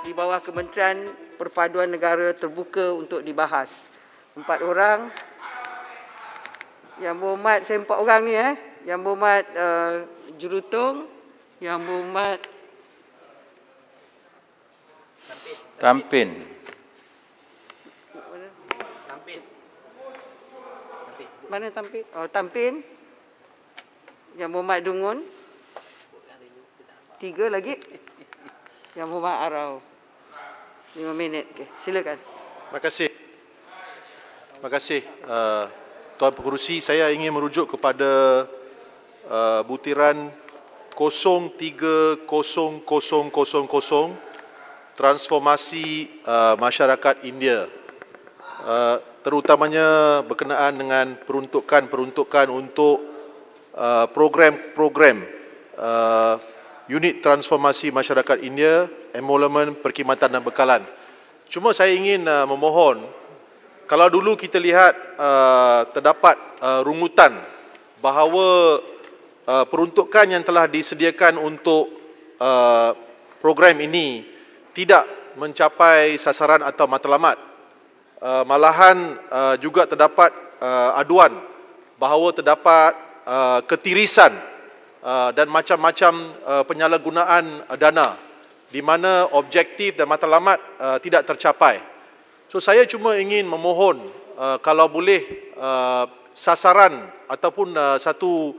di bawah Kementerian Perpaduan Negara terbuka untuk dibahas. 4 orang. Yang berhormat, saya 4 orang ni Yang berhormat Jurutung, Yang berhormat Tampin. Mana Tampin? Oh, Tampin. Yang berhormat Dungun. 3 lagi. Yang berhormat Arau. 5 minit. Okay, silakan. Terima kasih. Terima kasih. Tuan Pengerusi, saya ingin merujuk kepada butiran 030000 transformasi masyarakat India, terutamanya berkenaan dengan peruntukan untuk program-program unit transformasi masyarakat India, emolument, perkhidmatan dan bekalan. Cuma saya ingin memohon, kalau dulu kita lihat terdapat rungutan bahawa peruntukan yang telah disediakan untuk program ini tidak mencapai sasaran atau matlamat. Malahan juga terdapat aduan bahawa terdapat ketirisan dan macam-macam penyalahgunaan dana di mana objektif dan matlamat tidak tercapai. So saya cuma ingin memohon kalau boleh sasaran ataupun satu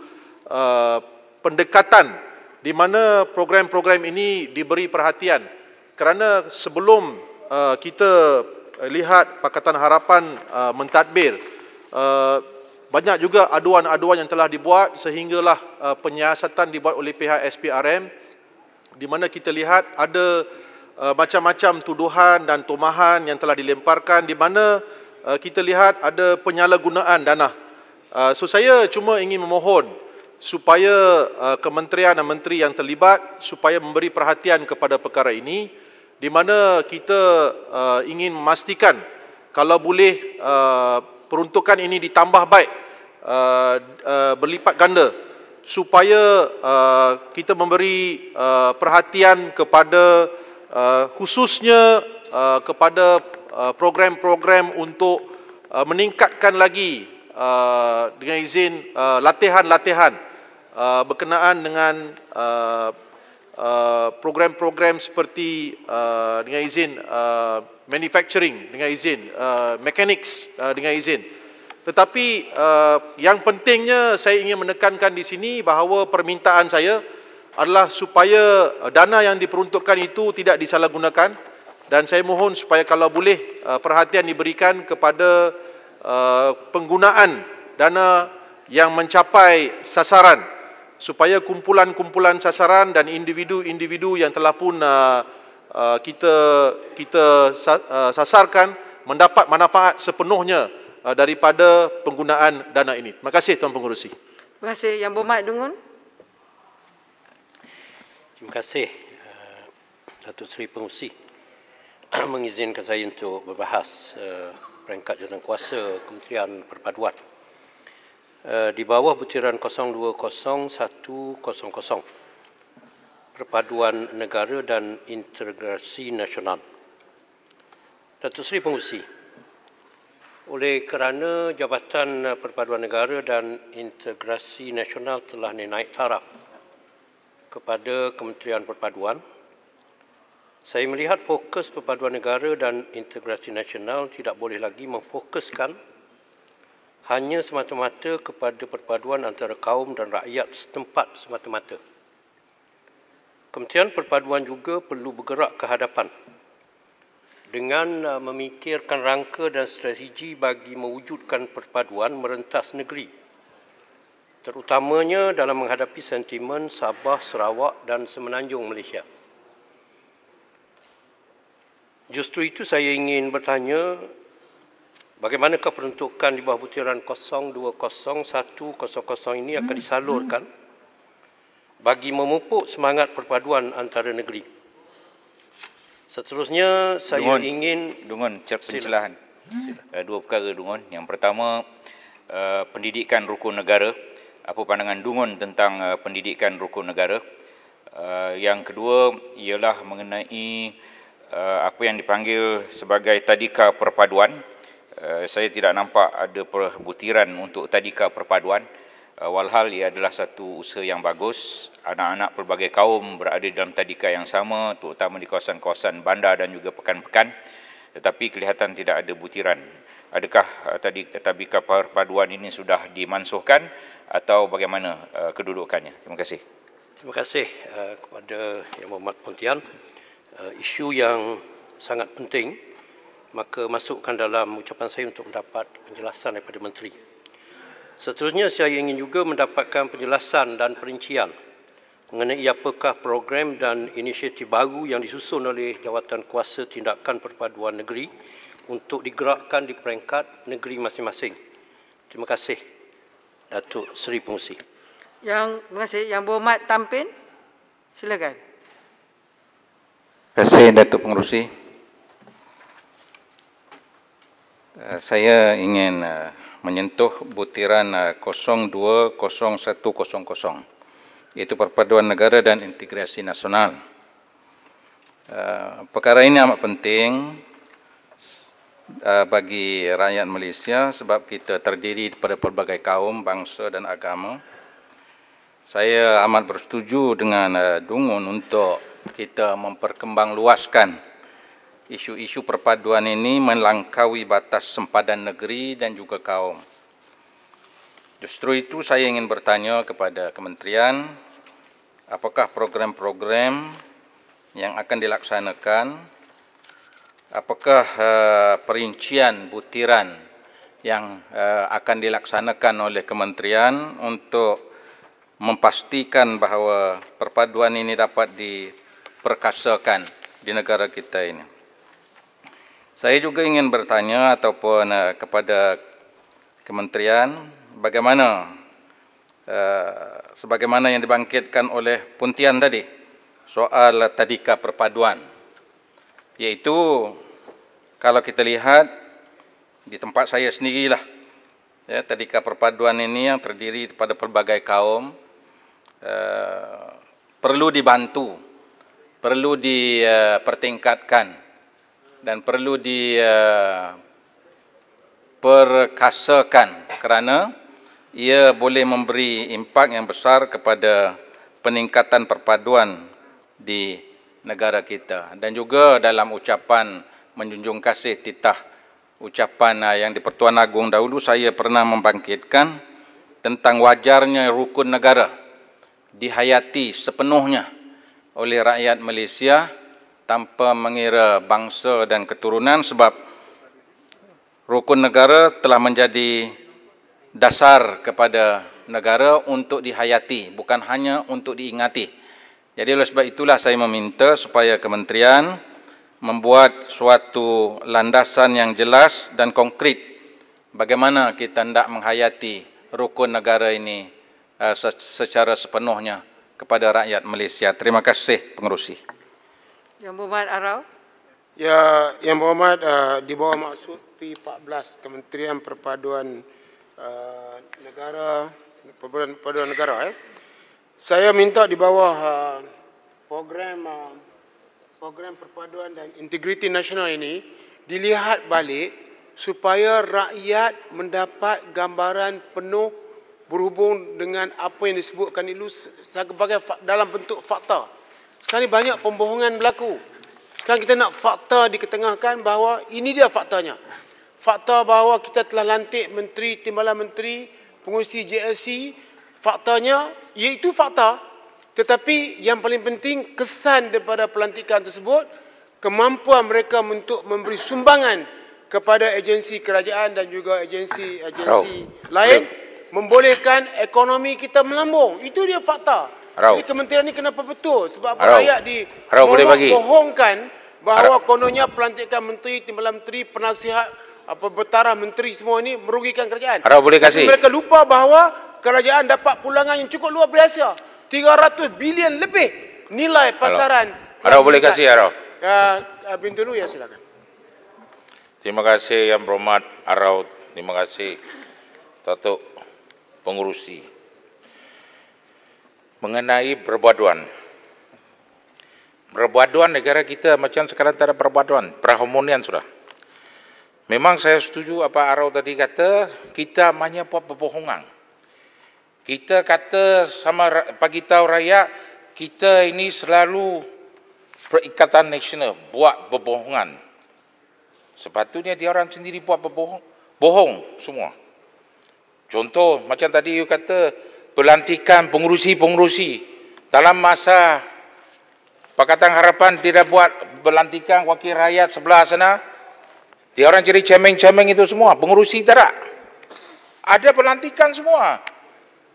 pendekatan di mana program-program ini diberi perhatian. Kerana sebelum kita lihat Pakatan Harapan mentadbir, banyak juga aduan-aduan yang telah dibuat sehinggalah penyiasatan dibuat oleh pihak SPRM, di mana kita lihat ada macam-macam tuduhan dan tumahan yang telah dilemparkan, di mana kita lihat ada penyalahgunaan dana. So saya cuma ingin memohon supaya kementerian dan menteri yang terlibat supaya memberi perhatian kepada perkara ini, di mana kita ingin memastikan kalau boleh peruntukan ini ditambah baik, berlipat ganda, supaya kita memberi perhatian kepada khususnya kepada program-program untuk meningkatkan lagi dengan izin latihan-latihan berkenaan dengan program-program seperti dengan izin manufacturing, dengan izin mechanics, dengan izin. Tetapi yang pentingnya saya ingin menekankan di sini bahawa permintaan saya adalah supaya dana yang diperuntukkan itu tidak disalahgunakan, dan saya mohon supaya kalau boleh perhatian diberikan kepada penggunaan dana yang mencapai sasaran, supaya kumpulan-kumpulan sasaran dan individu-individu yang telah pun kita sasarkan mendapat manfaat sepenuhnya daripada penggunaan dana ini. Terima kasih Tuan Pengerusi. Terima kasih. Yang berhormat Dungun. Terima kasih Datuk Seri Pengerusi mengizinkan saya untuk berbahas peringkat jawatankuasa Kementerian Perpaduan. Di bawah butiran 020100 Perpaduan Negara dan Integrasi Nasional. Datuk Seri Pengerusi, oleh kerana Jabatan Perpaduan Negara dan Integrasi Nasional telah naik taraf kepada Kementerian Perpaduan, saya melihat fokus Perpaduan Negara dan Integrasi Nasional tidak boleh lagi memfokuskan hanya semata-mata kepada perpaduan antara kaum dan rakyat setempat semata-mata. Kementerian Perpaduan juga perlu bergerak ke hadapan dengan memikirkan rangka dan strategi bagi mewujudkan perpaduan merentas negeri, terutamanya dalam menghadapi sentimen Sabah, Sarawak dan Semenanjung Malaysia. Justru itu saya ingin bertanya, bagaimanakah peruntukan di bawah butiran 020100 ini akan disalurkan bagi memupuk semangat perpaduan antara negeri? Seterusnya saya ingin pencerahan. Dua perkara Dungun. Yang pertama, pendidikan rukun negara. Apa pandangan Dungun tentang pendidikan rukun negara? Yang kedua ialah mengenai apa yang dipanggil sebagai tadika perpaduan. Saya tidak nampak ada butiran untuk tadika perpaduan. Walhal ia adalah satu usaha yang bagus. Anak-anak pelbagai kaum berada dalam tadika yang sama, terutama di kawasan-kawasan bandar dan juga pekan-pekan. Tetapi kelihatan tidak ada butiran. Adakah tadika perpaduan ini sudah dimansuhkan atau bagaimana kedudukannya? Terima kasih. Terima kasih kepada Yang Berhormat Pontian. Isu yang sangat penting, maka masukkan dalam ucapan saya untuk mendapat penjelasan daripada Menteri. Seterusnya saya ingin juga mendapatkan penjelasan dan perincian mengenai apakah program dan inisiatif baru yang disusun oleh Jawatan Kuasa Tindakan Perpaduan Negeri untuk digerakkan di peringkat negeri masing-masing. Terima kasih, Datuk Seri Pengerusi. Terima kasih. Yang Berhormat Tampin, silakan. Terima kasih, Datuk Pengerusi. Saya ingin menyentuh butiran 020100, iaitu perpaduan negara dan integrasi nasional. Perkara ini amat penting bagi rakyat Malaysia sebab kita terdiri daripada pelbagai kaum, bangsa dan agama. Saya amat bersetuju dengan Dungun untuk kita memperkembangluaskan isu-isu perpaduan ini melangkaui batas sempadan negeri dan juga kaum. Justru itu saya ingin bertanya kepada Kementerian, apakah program-program yang akan dilaksanakan, apakah perincian butiran yang akan dilaksanakan oleh Kementerian untuk memastikan bahawa perpaduan ini dapat diperkasakan di negara kita ini. Saya juga ingin bertanya ataupun kepada Kementerian, bagaimana sebagaimana yang dibangkitkan oleh Pontian tadi soal tadika perpaduan, iaitu kalau kita lihat di tempat saya sendirilah, ya, tadika perpaduan ini yang terdiri daripada pelbagai kaum perlu dibantu, perlu dipertingkatkan dan perlu diperkasakan kerana ia boleh memberi impak yang besar kepada peningkatan perpaduan di negara kita. Dan juga dalam ucapan menjunjung kasih titah ucapan yang di Pertuan Agong dahulu, saya pernah membangkitkan tentang wajarnya rukun negara dihayati sepenuhnya oleh rakyat Malaysia tanpa mengira bangsa dan keturunan, sebab rukun negara telah menjadi dasar kepada negara untuk dihayati, bukan hanya untuk diingati. Jadi oleh sebab itulah saya meminta supaya Kementerian membuat suatu landasan yang jelas dan konkret bagaimana kita hendak menghayati rukun negara ini secara sepenuhnya kepada rakyat Malaysia. Terima kasih, Pengerusi. Yang Berhormat Arau. Ya, Yang Berhormat, di bawah maksud P14 Kementerian Perpaduan Negara, Perpaduan Negara, saya minta di bawah program perpaduan dan integriti nasional ini dilihat balik supaya rakyat mendapat gambaran penuh berhubung dengan apa yang disebutkan itu sebagai dalam bentuk fakta. Sekarang ini banyak pembohongan berlaku. Sekarang kita nak fakta diketengahkan bahawa ini dia faktanya. Fakta bahawa kita telah lantik menteri, timbalan menteri, pengurusi JLC. Faktanya, iaitu fakta. Tetapi yang paling penting, kesan daripada pelantikan tersebut, kemampuan mereka untuk memberi sumbangan kepada agensi kerajaan dan juga agensi lain, membolehkan ekonomi kita melambung. Itu dia fakta. Jadi kementerian ini kenapa betul? Sebab rakyat dibohongkan bahawa kononnya pelantikan menteri, timbalan menteri, penasihat, bertaraf menteri semua ini merugikan kerajaan. Tapi mereka lupa bahawa kerajaan dapat pulangan yang cukup luar biasa. 300 bilion lebih nilai pasaran. Boleh kasih, Bintulu, ya silakan. Terima kasih Yang Berhormat Arau. Terima kasih Datuk Pengerusi. Mengenai perpaduan, Perpaduan negara kita macam sekarang tak ada perpaduan, perharmonian sudah. Memang saya setuju apa Arau tadi kata, kita hanya buat berbohongan. Kita kata sama bagi tahu rakyat, kita ini selalu Perikatan Nasional buat berbohongan. Sepatutnya dia orang sendiri buat bohong semua. Contoh macam tadi you kata pelantikan pengurusi-pengurusi dalam masa Pakatan Harapan tidak buat pelantikan wakil rakyat sebelah sana. Dia orang jadi cemeng-cemeng itu semua, pengurusi tak ada. Ada pelantikan semua.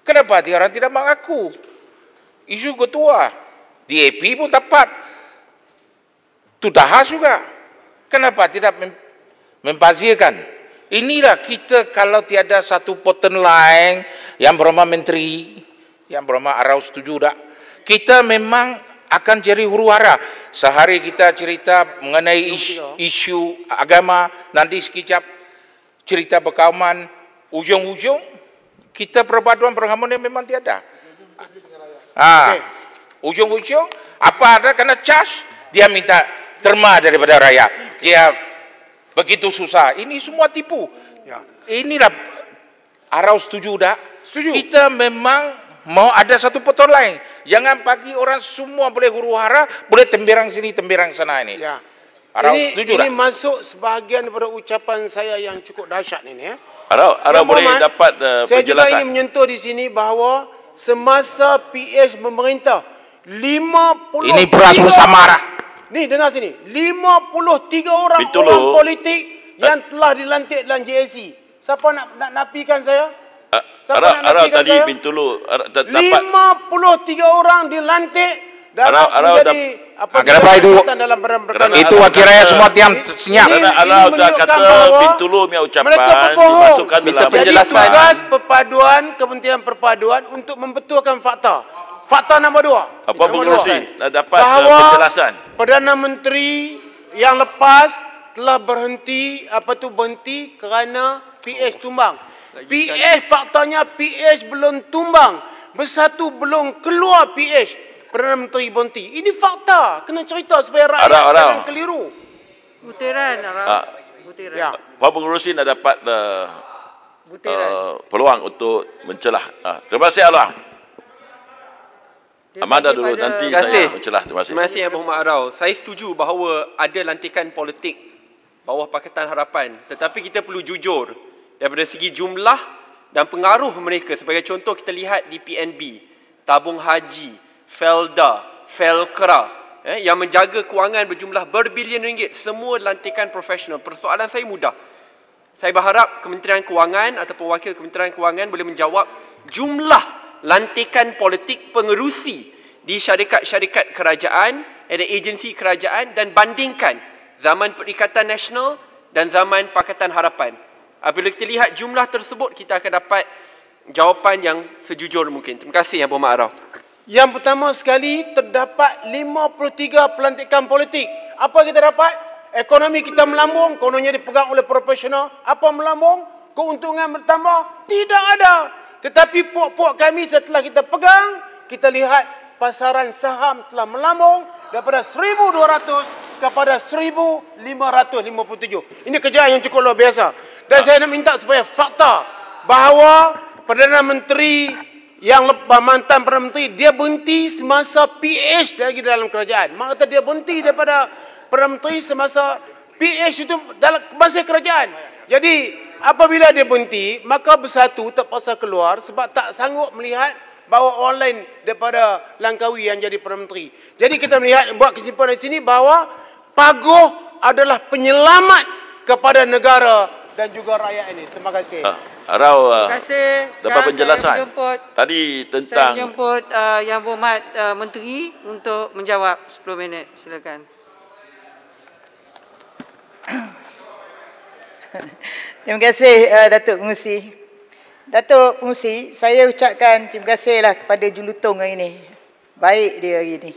Kenapa dia orang tidak mengaku? Isu ketua DAP pun dapat. Itu dahas juga. Kenapa tidak membazirkan? Inilah kita kalau tiada satu poten lain yang bernama menteri, yang bernama Arau setuju tak? Kita memang akan jadi huru-hara. Sehari kita cerita mengenai isu agama, nanti sekejap cerita berkauman, ujung-ujung kita perpaduan perharmonian memang tiada. Ujung-ujung apa ada kena charge, dia minta terma daripada rakyat. Dia begitu susah. Ini semua tipu. Inilah Arau setuju tak? Setuju. Kita memang mau ada satu poton lain. Jangan bagi orang semua boleh huru-hara, boleh temberang sini, temberang sana ini. Ya. Arau setuju tak? Ini masuk sebahagian daripada ucapan saya yang cukup dahsyat ini. Ya. Arau boleh dapat penjelasan. Saya juga ingin menyentuh di sini bahawa semasa PH memerintah 50 ini beras bersamara. Ni dengar sini, 53 orang politik yang telah dilantik dalam JSC. Siapa nak nafikan saya? Arau tadi Bintulu dapat 53 orang dilantik dalam menjadi kenapa itu? Itu wakil rakyat semua tiang senyap. Kerana Arau dah kata Bintulu punya ucapan dimasukkan dalam penjelasan. Tugas perpaduan Kementerian Perpaduan untuk membetulkan fakta. Fakta nombor 2. Apa pengurusi dapat penjelasan? Perdana Menteri yang lepas telah berhenti kerana PH tumbang. PH faktanya PH belum tumbang. Bersatu belum keluar PH. Perdana Menteri berhenti. Ini fakta. Kena cerita supaya rakyat jangan keliru. Butiran, Butiran. Ya. Pak pengurusi nak dapat peluang untuk mencelah. Terima kasih Allah. Amanda dulu nanti saya mencelah. Terima kasih. Terima kasih Abang Muhammad Arau. Saya setuju bahawa ada lantikan politik bawah Pakatan Harapan. Tetapi kita perlu jujur daripada segi jumlah dan pengaruh mereka. Sebagai contoh kita lihat di PNB, Tabung Haji, Felda, Felkra yang menjaga kewangan berjumlah berbilion ringgit. Semua lantikan profesional. Persoalan saya mudah. Saya berharap Kementerian Kewangan ataupun Wakil Kementerian Kewangan boleh menjawab jumlah lantikan politik pengerusi di syarikat-syarikat kerajaan, ada agensi kerajaan dan bandingkan zaman Perikatan Nasional dan zaman Pakatan Harapan. Apabila kita lihat jumlah tersebut, kita akan dapat jawapan yang sejujur mungkin. Terima kasih Abang Muhammad Arau. Yang pertama sekali, terdapat 53 pelantikan politik. Apa kita dapat? Ekonomi kita melambung, kononnya dipegang oleh profesional. Apa melambung? Keuntungan bertambah? Tidak ada. Tetapi puak-puak kami setelah kita pegang, kita lihat pasaran saham telah melambung daripada 1,200 kepada 1,557. Ini kerja yang cukup luar biasa. Dan saya nak minta supaya fakta bahawa Perdana Menteri yang mantan Perdana Menteri, dia berhenti semasa PH lagi dalam kerajaan. Maksudnya dia berhenti daripada Perdana Menteri semasa PH itu dalam masa kerajaan. Jadi apabila dia berhenti, maka Bersatu terpaksa keluar sebab tak sanggup melihat bahawa orang lain daripada Langkawi yang jadi Perdana Menteri. Jadi kita melihat, buat kesimpulan di sini bahawa Paguh adalah penyelamat kepada negara dan juga rakyat ini. Terima kasih. Arau dapat penjelasan tadi tentang saya jemput Yang Berhormat Menteri untuk menjawab 10 minit. Silakan. Terima kasih Datuk Pengurusi. Datuk Pengurusi, saya ucapkan terima kasihlah kepada Julutong hari ini. Baik dia hari ini.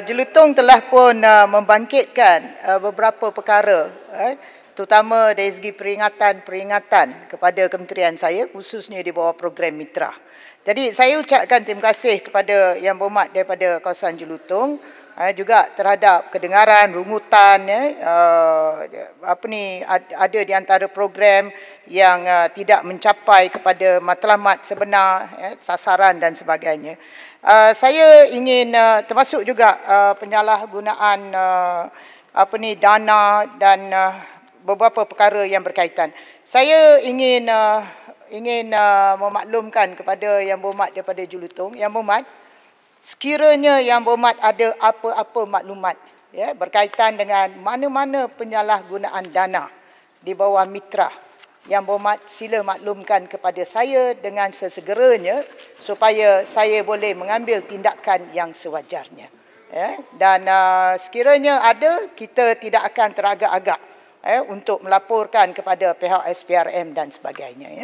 Julutong telah pun membangkitkan beberapa perkara, terutama dari segi peringatan kepada kementerian saya, khususnya di bawah program mitra. Jadi saya ucapkan terima kasih kepada Yang Berhormat daripada kawasan Julutong juga terhadap kedengaran, rungutan, ada di antara program yang tidak mencapai kepada matlamat sebenar, sasaran dan sebagainya. Saya ingin termasuk juga penyalahgunaan dana dan beberapa perkara yang berkaitan. Saya ingin memaklumkan kepada Yang Berhormat daripada Julutong, Yang Berhormat, sekiranya Yang Berhormat ada apa-apa maklumat berkaitan dengan mana-mana penyalahgunaan dana di bawah mitra, Yang Berhormat sila maklumkan kepada saya dengan sesegeranya supaya saya boleh mengambil tindakan yang sewajarnya. Dan sekiranya ada, kita tidak akan teragak-agak untuk melaporkan kepada pihak SPRM dan sebagainya.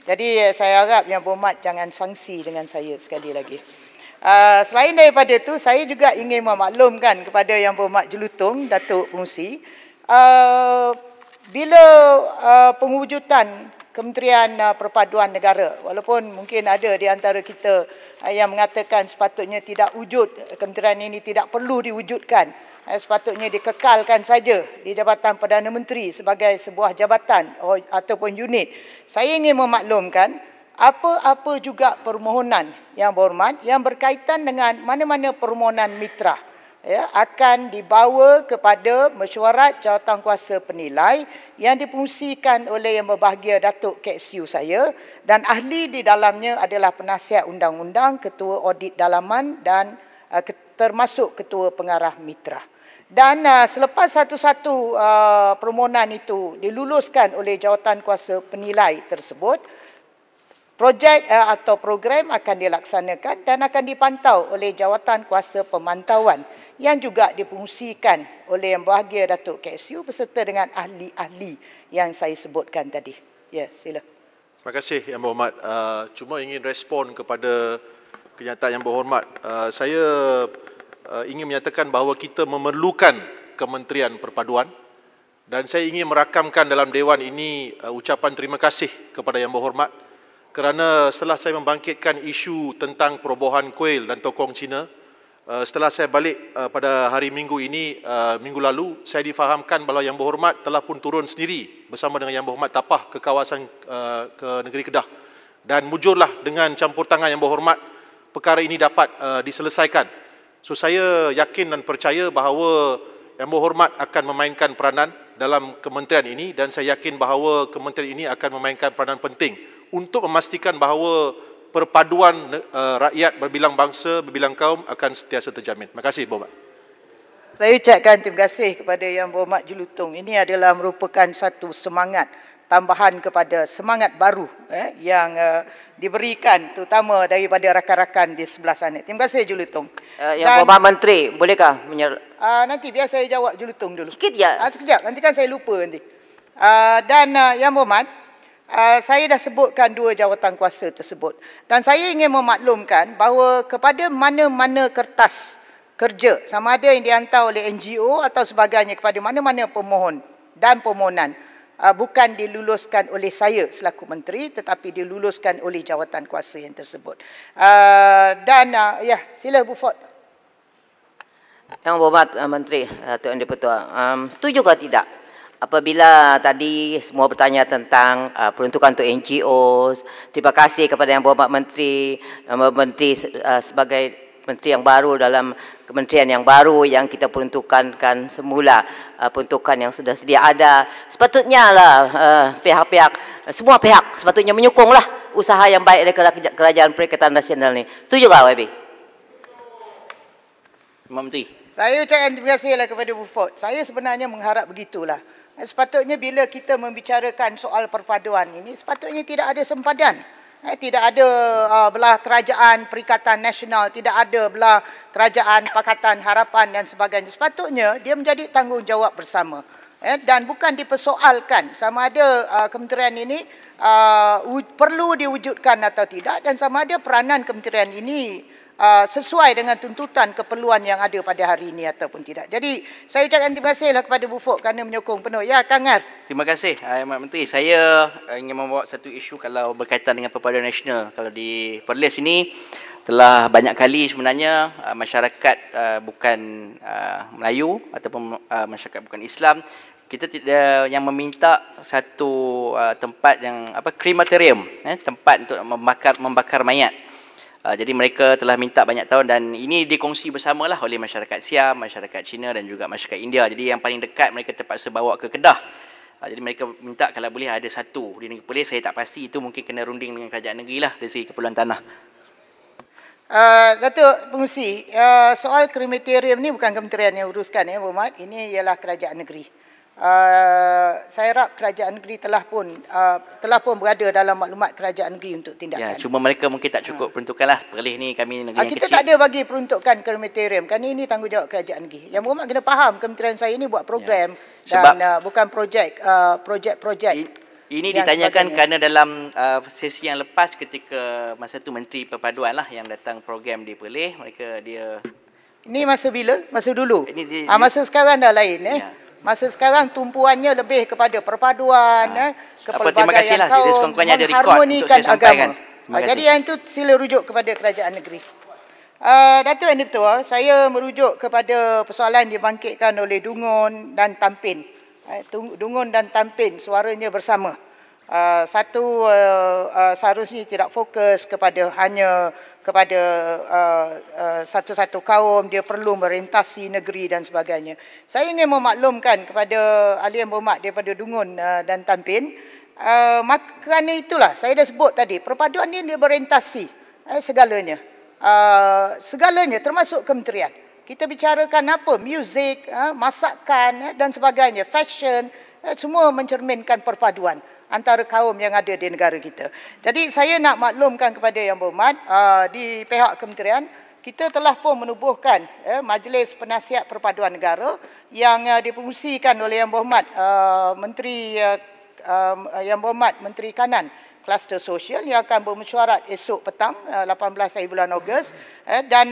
Jadi saya harap Yang Berhormat jangan sangsi dengan saya sekali lagi. Selain daripada itu, saya juga ingin memaklumkan kepada Yang Berhormat Julutong, Datuk Pengerusi, bila pengujudan Kementerian Perpaduan Negara, walaupun mungkin ada di antara kita yang mengatakan sepatutnya tidak wujud, kementerian ini tidak perlu diwujudkan, sepatutnya dikekalkan saja di Jabatan Perdana Menteri sebagai sebuah jabatan ataupun unit. Saya ingin memaklumkan apa-apa juga permohonan Yang Berhormat yang berkaitan dengan mana-mana permohonan mitra akan dibawa kepada mesyuarat jawatankuasa penilai yang dipungsikan oleh Yang Berbahagia Datuk KSU saya, dan ahli di dalamnya adalah penasihat undang-undang, ketua audit dalaman dan termasuk ketua pengarah mitra. Dan selepas satu-satu permohonan itu diluluskan oleh jawatankuasa penilai tersebut, projek atau program akan dilaksanakan dan akan dipantau oleh Jawatankuasa Pemantauan yang juga dipungsikan oleh Yang Berbahagia Datuk KSU beserta dengan ahli-ahli yang saya sebutkan tadi. Ya, sila. Terima kasih Yang Berhormat. Cuma ingin respon kepada kenyataan Yang Berhormat. Saya ingin menyatakan bahawa kita memerlukan Kementerian Perpaduan dan saya ingin merakamkan dalam Dewan ini ucapan terima kasih kepada Yang Berhormat kerana setelah saya membangkitkan isu tentang perobohan kuil dan tokong Cina, setelah saya balik pada hari Minggu ini, minggu lalu, saya difahamkan bahawa Yang Berhormat telah pun turun sendiri bersama dengan Yang Berhormat Tapah ke kawasan ke negeri Kedah. Dan mujurlah dengan campur tangan Yang Berhormat, perkara ini dapat diselesaikan. So saya yakin dan percaya bahawa Yang Berhormat akan memainkan peranan dalam kementerian ini dan saya yakin bahawa kementerian ini akan memainkan peranan penting untuk memastikan bahawa perpaduan rakyat berbilang bangsa, berbilang kaum akan sentiasa terjamin. Terima kasih, Berhormat. Saya ucapkan terima kasih kepada Yang Berhormat Julutong. Ini adalah merupakan satu semangat tambahan kepada semangat baru yang diberikan terutama daripada rakan-rakan di sebelah sana. Terima kasih Julutong. Yang Berhormat Menteri, bolehkah nanti biar saya jawab Julutong dulu. Sikit je. Sekejap, nanti kan saya lupa nanti. Yang Berhormat, saya dah sebutkan dua jawatankuasa tersebut dan saya ingin memaklumkan bahawa kepada mana-mana kertas kerja sama ada yang dihantar oleh NGO atau sebagainya kepada mana-mana pemohon dan permohonan bukan diluluskan oleh saya selaku menteri tetapi diluluskan oleh jawatankuasa yang tersebut. Ya, sila Bu Ford. Yang Berhormat Menteri Tuan Dipertua, setuju ke tidak apabila tadi semua bertanya tentang peruntukan untuk NGO? Terima kasih kepada Yang Berhormat Menteri, sebagai menteri yang baru dalam kementerian yang baru yang kita peruntukkan semula, peruntukan yang sudah sedia ada. Sepatutnya lah semua pihak sepatutnya menyokonglah usaha yang baik dari Kerajaan Perikatan Nasional ni. Setuju tak YB? Menteri. Saya ucapkan terima kasihlah kepada Bu Ford. Saya sebenarnya mengharap begitulah. Sepatutnya bila kita membicarakan soal perpaduan ini, sepatutnya tidak ada sempadan. Tidak ada belah Kerajaan Perikatan Nasional, tidak ada belah Kerajaan Pakatan Harapan dan sebagainya. Sepatutnya dia menjadi tanggungjawab bersama. Dan bukan dipersoalkan sama ada kementerian ini perlu diwujudkan atau tidak dan sama ada peranan kementerian ini sesuai dengan tuntutan keperluan yang ada pada hari ini ataupun tidak. Jadi saya ucapkan terima kasihlah kepada Bu Fok kerana menyokong penuh. Ya, Kang Ar. Terima kasih Yang Menteri. Saya ingin membawa satu isu kalau berkaitan dengan perpaduan nasional. Kalau di Perlis ini telah banyak kali sebenarnya masyarakat bukan Melayu ataupun masyarakat bukan Islam, kita tidak yang meminta satu tempat yang krematorium, tempat untuk membakar mayat. Jadi mereka telah minta banyak tahun dan ini dikongsi bersamalah oleh masyarakat Siam, masyarakat Cina dan juga masyarakat India. Jadi yang paling dekat mereka terpaksa bawa ke Kedah. Jadi mereka minta kalau boleh ada satu di negeri Perlis. Saya tak pasti, itu mungkin kena runding dengan kerajaan negeri lah dari segi keperluan tanah. Datuk Pengurusi, soal krematorium ni bukan kementerian yang uruskan ya, Muhammad. Ini ialah kerajaan negeri. Saya harap kerajaan negeri telah pun berada dalam maklumat kerajaan negeri untuk tindakan. Ya, cuma mereka mungkin tak cukup peruntukanlah. Perlis ni kami negeri yang kita kecil. tak ada bagi peruntukan krematorium. Kerana ini tanggungjawab kerajaan negeri. Yang Muhammad kena faham, kementerian saya ini buat program dan bukan projek-projek. Ini ditanyakan kerana dalam sesi yang lepas ketika masa tu Menteri Perpaduan lah yang datang program di Perlis, mereka dia. Ini masa bila? Masa dulu. Masa sekarang dah lain Masa sekarang tumpuannya lebih kepada perpaduan, kepelbagaian kaum, mengharmonikan agama. Jadi yang itu sila rujuk kepada kerajaan negeri. Datuk yang dipertua, saya merujuk kepada persoalan dibangkitkan oleh Dungun dan Tampin. Dungun dan Tampin suaranya bersama. Satu seharusnya tidak fokus kepada hanya kepada satu-satu kaum, dia perlu merentasi negeri dan sebagainya. Saya ingin memaklumkan kepada ahli yang berhormat daripada Dungun dan Tampin, kerana itulah saya dah sebut tadi, perpaduan ini dia merentasi segalanya. Segalanya termasuk kementerian. Kita bicarakan apa? Muzik, masakan dan sebagainya, fashion, semua mencerminkan perpaduan antara kaum yang ada di negara kita. Jadi saya nak maklumkan kepada yang berhormat, di pihak kementerian, kita telah pun menubuhkan Majlis Penasihat Perpaduan Negara yang dipengurusikan oleh yang berhormat Menteri Kanan Kluster Sosial yang akan bermesyuarat esok petang 18 hari bulan Ogos, dan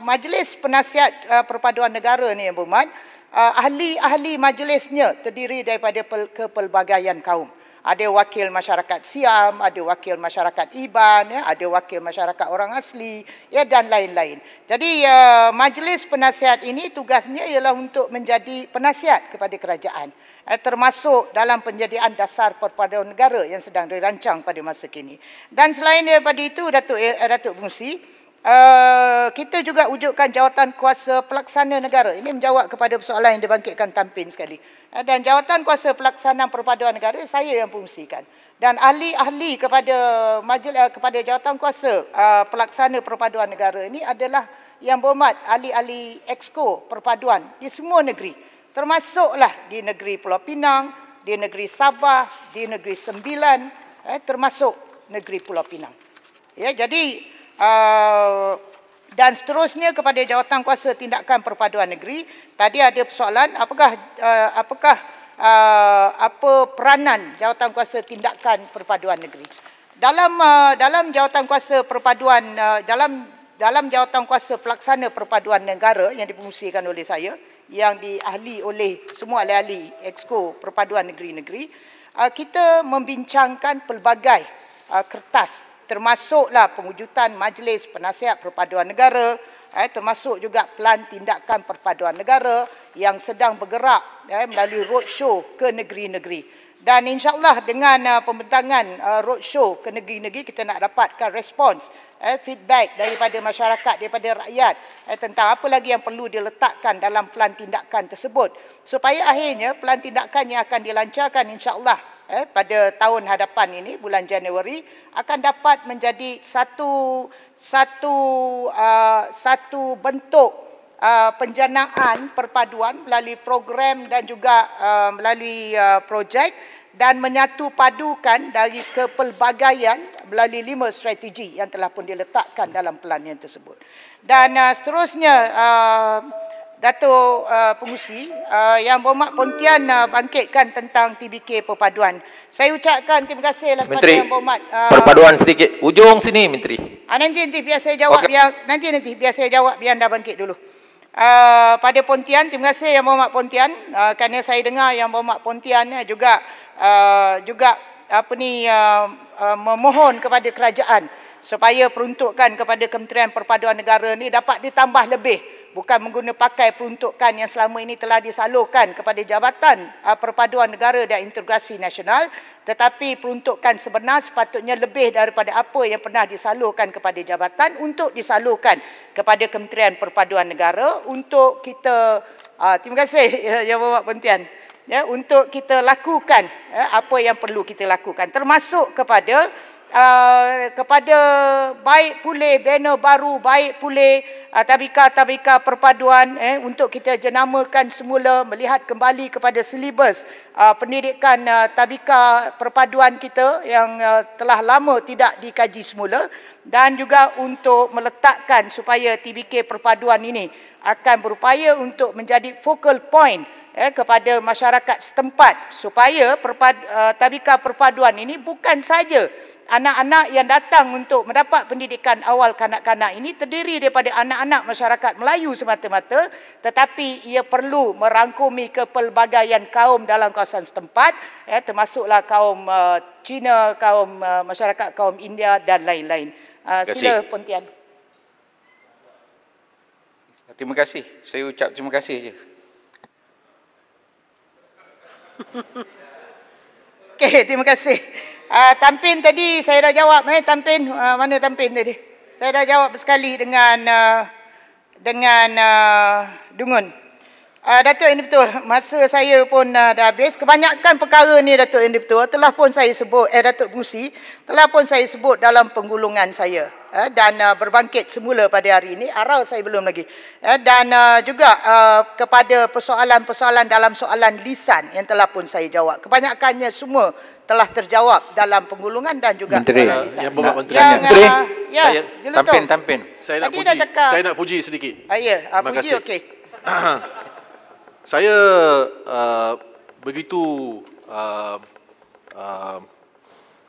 Majlis Penasihat Perpaduan Negara ni yang berhormat, ahli-ahli majlisnya terdiri daripada kepelbagaian kaum. Ada wakil masyarakat Siam, ada wakil masyarakat Iban, ada wakil masyarakat orang asli, dan lain-lain. Jadi majlis penasihat ini tugasnya ialah untuk menjadi penasihat kepada kerajaan, termasuk dalam penyediaan dasar perpaduan negara yang sedang dirancang pada masa kini. Dan selain daripada itu, Datuk Pengurusi, kita juga wujudkan jawatan kuasa pelaksana negara. Ini menjawab kepada persoalan yang dibangkitkan Tampin sekali. Dan jawatan kuasa pelaksanaan perpaduan negara saya yang fungsikan. Dan ahli-ahli kepada jawatan kuasa pelaksana perpaduan negara ini adalah yang berhormat ahli-ahli Exco perpaduan di semua negeri. Termasuklah di negeri Pulau Pinang, di negeri Sabah, di negeri Sembilan, termasuk negeri Pulau Pinang. Ya, jadi dan seterusnya kepada jawatan kuasa tindakan perpaduan negeri. Tadi ada persoalan apa peranan jawatan kuasa tindakan perpaduan negeri dalam jawatan kuasa perpaduan dalam jawatan kuasa pelaksana perpaduan negara yang dipengurusikan oleh saya, yang diahli oleh semua ahli-ahli Exco perpaduan negeri-negeri. Kita membincangkan pelbagai kertas, termasuklah pengujutan Majlis Penasihat Perpaduan Negara, termasuk juga pelan tindakan perpaduan negara yang sedang bergerak melalui roadshow ke negeri-negeri. Dan insya-Allah dengan pembentangan roadshow ke negeri-negeri, kita nak dapatkan respons, feedback daripada masyarakat, daripada rakyat tentang apa lagi yang perlu diletakkan dalam pelan tindakan tersebut, supaya akhirnya pelan tindakan yang akan dilancarkan insya-Allah pada tahun hadapan ini, bulan Januari, akan dapat menjadi satu bentuk penjanaan perpaduan melalui program dan juga melalui projek, dan menyatu padukan dari kepelbagaian melalui 5 strategi yang telah pun diletakkan dalam pelan yang tersebut. Dan seterusnya, Datuk Pengurusi, yang berhormat Pontian bangkitkan tentang TBK perpaduan. Saya ucapkan terima kasih kepada Menteri, yang berhormat. perpaduan sedikit. Ujung sini, Menteri. Nanti biar saya jawab, nanti biar saya jawab, biar anda bangkit dulu. Pada Pontian, terima kasih yang berhormat Pontian, kerana saya dengar yang berhormat Pontian juga memohon kepada kerajaan supaya peruntukan kepada Kementerian Perpaduan Negara ni dapat ditambah lebih, bukan mengguna pakai peruntukan yang selama ini telah disalurkan kepada Jabatan Perpaduan Negara dan Integrasi Nasional, tetapi peruntukan sebenar sepatutnya lebih daripada apa yang pernah disalurkan kepada jabatan untuk disalurkan kepada Kementerian Perpaduan Negara untuk kita terima kasih Yang Berhormat Perhentian, ya, untuk kita lakukan apa yang perlu kita lakukan, termasuk kepada baik pulih banner baru, baik pulih tabika-tabika perpaduan untuk kita jenamakan semula, melihat kembali kepada silibus pendidikan tabika perpaduan kita yang telah lama tidak dikaji semula, dan juga untuk meletakkan supaya TBK perpaduan ini akan berupaya untuk menjadi focal point kepada masyarakat setempat, supaya tabika perpaduan ini bukan saja anak-anak yang datang untuk mendapat pendidikan awal kanak-kanak ini terdiri daripada anak-anak masyarakat Melayu semata-mata, tetapi ia perlu merangkumi kepelbagaian kaum dalam kawasan setempat, termasuklah kaum Cina, kaum masyarakat kaum India dan lain-lain. Sila Pontian. Terima kasih. Saya ucap terima kasih je. Okey, terima kasih. Tampin tadi saya dah jawab. Tampin, mana Tampin tadi? Saya dah jawab sekali dengan Dungun. Datuk ini betul, masa saya pun dah habis. Kebanyakan perkara ni Datuk ini betul, telah pun saya sebut, Datuk Pengerusi, telah pun saya sebut dalam penggulungan saya. Dan berbangkit semula pada hari ini, aral saya belum lagi. Dan juga kepada persoalan-persoalan dalam soalan lisan yang telah pun saya jawab. Kebanyakannya semua telah terjawab dalam penggulungan dan juga soalan lisan. Yang Berhormat Menteri. Menteri. Ya, Tampin. Saya nak puji sedikit. Ya, terima puji kasih. okey. Saya begitu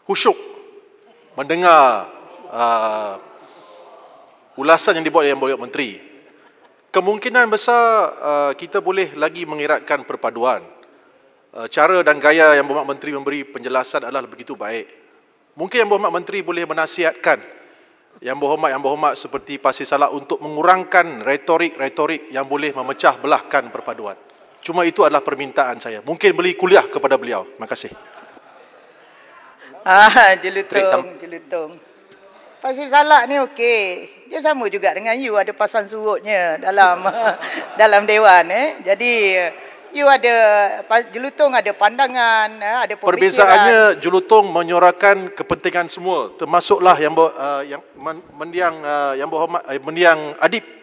khusyuk mendengar ulasan yang dibuat oleh Yang Berhormat Menteri. Kemungkinan besar kita boleh lagi mengeratkan perpaduan. Cara dan gaya Yang Berhormat Menteri memberi penjelasan adalah begitu baik. Mungkin Yang Berhormat Menteri boleh menasihatkan Yang Berhormat seperti Pasir Salak untuk mengurangkan retorik-retorik yang boleh memecah belahkan perpaduan. Cuma itu adalah permintaan saya. Mungkin beli kuliah kepada beliau. Terima kasih. Jelutung. Pasir Salak ni okey. Dia sama juga dengan you, ada pasang surutnya dalam dewan. Jadi you ada, Jelutong ada pandangan, ada pemikiran. Perbezaannya Jelutong menyorakan kepentingan semua, termasuklah yang mendiang adib.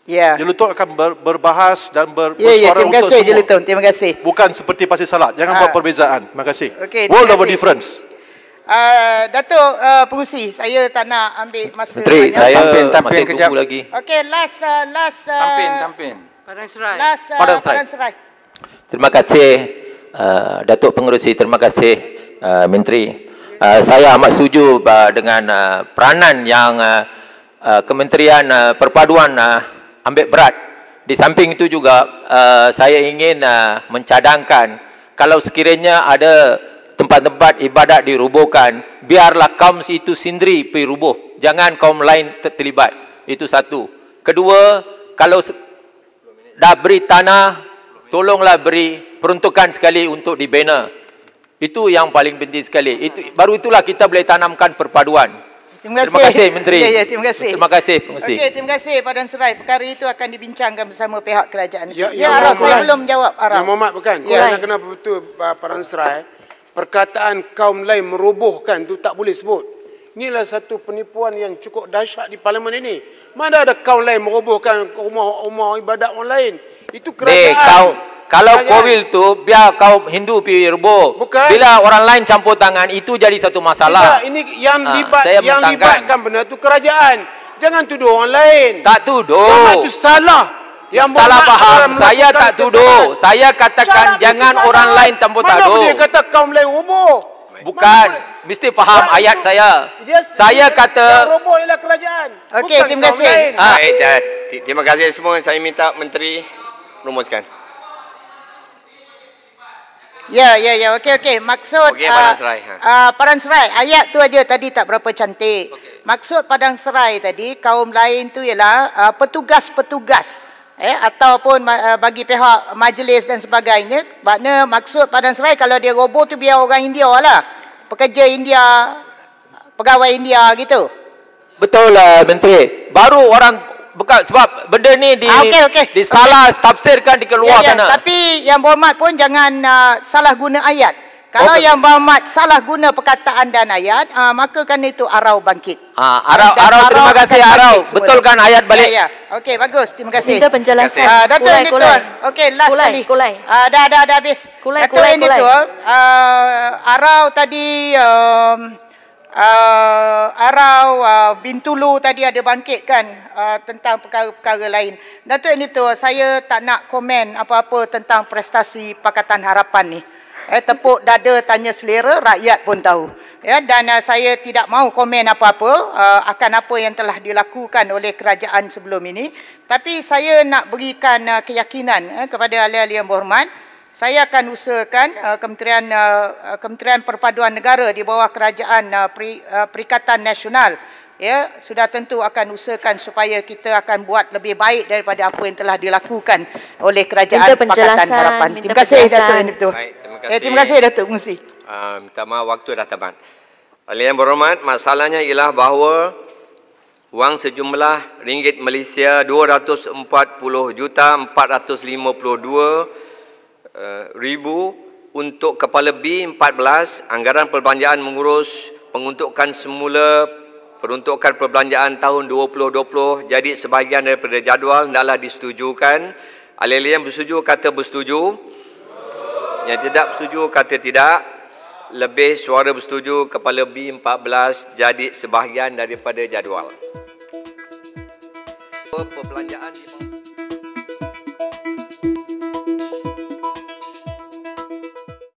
Ya. Jelutong akan berbahas dan bersuara untuk semua. Jelutong, terima kasih. Bukan seperti Pasir Salak. Jangan buat perbezaan. Terima kasih. Okay, World of a difference. Datuk Pengerusi, saya tak nak ambil masa Menteri, banyak. saya Tampin masih kejap. tunggu lagi. Okey, last Tampin. Padang Serai. Padang Serai. Terima kasih Datuk Pengerusi, terima kasih Menteri. Saya amat setuju dengan peranan yang Kementerian Perpaduan ambil berat. Di samping itu juga saya ingin mencadangkan kalau sekiranya ada tempat-tempat ibadat dirubuhkan, biarlah kaum itu sendiri pergi rubuh, jangan kaum lain terlibat. Itu satu. Kedua, kalau dah beri tanah, tolonglah beri peruntukan sekali untuk dibina. Itu yang paling penting sekali. Baru itulah kita boleh tanamkan perpaduan. Terima kasih Menteri. Ya, terima kasih. Terima kasih Pengerusi. Okey, terima kasih Padang Serai. Perkara itu akan dibincangkan bersama pihak kerajaan. Arab, saya belum jawab. Yang Muhammad bukan. Kerana kenapa betul Padang Serai, perkataan kaum lain merobohkan tu tak boleh sebut. Inilah satu penipuan yang cukup dahsyat di parlimen ini. Mana ada kaum lain merobohkan rumah ibadat orang lain. Itu kerajaan. Kalau Kowil tu biar kaum Hindu pergi rubuh. Bukan. Bila orang lain campur tangan, itu jadi satu masalah. Tidak, ini yang libatkan benda tu kerajaan. Jangan tuduh orang lain. Tak tuduh. Orang itu salah. Yang salah faham. Saya tak tuduh. Saya katakan jangan orang lain campur tangan. Mana dia kata kaum lain rubuh? Bukan. Mesti faham ayat saya. Saya kata yang roboh ialah kerajaan. Okey, terima kasih. Baik, terima kasih semua. Saya minta Menteri rumuskan. Ya. Okey. Maksud Padang Serai. Padang Serai, ayat tu aja tadi tak berapa cantik. maksud Padang Serai tadi, kaum lain tu ialah petugas-petugas ataupun bagi pihak majlis dan sebagainya. Makna maksud Padang Serai kalau dia roboh tu biar orang India lah. Pekerja India, pegawai India gitu. Betul lah Menteri. Baru orang sebab benda ni disalah tafsirkan di keluar sana. Tapi yang berhormat pun jangan salah guna ayat. Kalau yang berhormat salah guna perkataan dan ayat, maka kan itu arau bangkit. Arau terima kasih Arau. Betul kan ayat balik? Ya. Okey, bagus. Terima kasih. Minta penjelasan. Datuk Editor. Okey, last kali. Dah habis. Datuk Editor, arau tadi arau Bintulu tadi ada bangkitkan tentang perkara-perkara lain. Datuk Editor, saya tak nak komen apa-apa tentang prestasi Pakatan Harapan ni. Tepuk dada tanya selera, rakyat pun tahu. Dan saya tidak mahu komen apa-apa akan apa yang telah dilakukan oleh kerajaan sebelum ini. Tapi saya nak berikan keyakinan kepada ahli-ahli yang berhormat. Saya akan usahakan Kementerian Perpaduan Negara di bawah Kerajaan Perikatan Nasional sudah tentu akan usahakan supaya kita akan buat lebih baik daripada apa yang telah dilakukan oleh Kerajaan Pakatan Harapan. Terima kasih Datuk Editor. Terima kasih Datuk Pengerusi. Minta maaf, waktu dah tamat. Ahli yang berhormat, masalahnya ialah bahawa wang sejumlah ringgit Malaysia 240,452 untuk Kepala B14, anggaran perbelanjaan mengurus penguntukan semula peruntukan perbelanjaan tahun 2020 jadi sebahagian daripada jadual hendaklah disetujukan. Ahli-ahli yang bersetuju kata bersetuju. Yang tidak bersetuju kata tidak. Lebih suara bersetuju, Kepala B14 jadi sebahagian daripada jadual. Perbelanjaan